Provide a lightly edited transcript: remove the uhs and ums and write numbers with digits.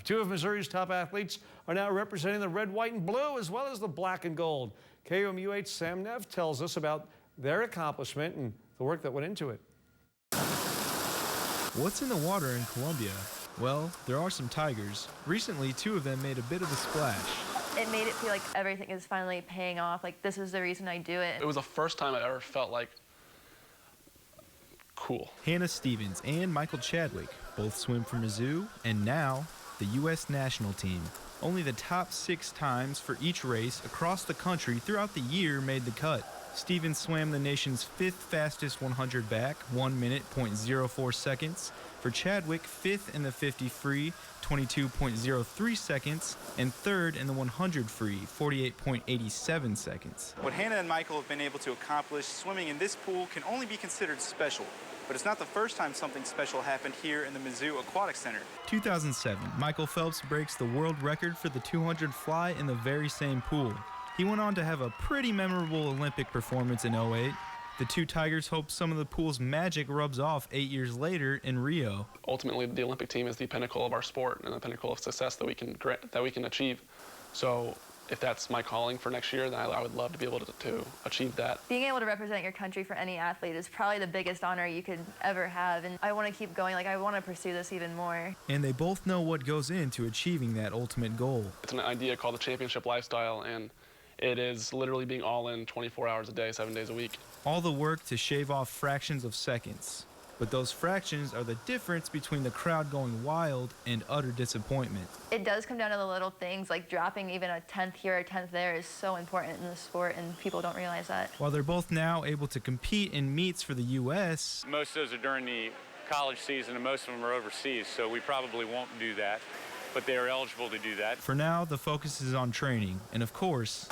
Two of Missouri's top athletes are now representing the red, white, and blue, as well as the black and gold. KUMU8's Sam Neff tells us about their accomplishment and the work that went into it. What's in the water in Columbia? Well, there are some tigers. Recently, two of them made a bit of a splash. It made it feel like everything is finally paying off, like this is the reason I do it. It was the first time I ever felt like cool. Hannah Stevens and Michael Chadwick both swim for Mizzou, and now the U.S. national team. Only the top 6 times for each race across the country throughout the year made the cut. Stevens swam the nation's 5th fastest 100 back, 1 minute, 0.04 seconds. For Chadwick, 5th in the 50 free, 22.03 seconds, and 3rd in the 100 free, 48.87 seconds. What Hannah and Michael have been able to accomplish swimming in this pool can only be considered special. But it's not the first time something special happened here in the Mizzou Aquatic Center. 2007, Michael Phelps breaks the world record for the 200 fly in the very same pool. He went on to have a pretty memorable Olympic performance in 2008. The two Tigers hope some of the pool's magic rubs off 8 years later in Rio. Ultimately, the Olympic team is the pinnacle of our sport and the pinnacle of success that we can achieve. So if that's my calling for next year, then I would love to be able to achieve that. Being able to represent your country for any athlete is probably the biggest honor you could ever have, and I want to keep going. Like, I want to pursue this even more. And they both know what goes into achieving that ultimate goal. It's an idea called the championship lifestyle, and it is literally being all in 24 hours a day, 7 days a week. All the work to shave off fractions of seconds. But those fractions are the difference between the crowd going wild and utter disappointment. It does come down to the little things, like dropping even a 10th here or 10th there is so important in the sport, and people don't realize that. While they're both now able to compete in meets for the U.S., most of those are during the college season, and most of them are overseas, so we probably won't do that. But they are eligible to do that. For now, the focus is on training, and of course,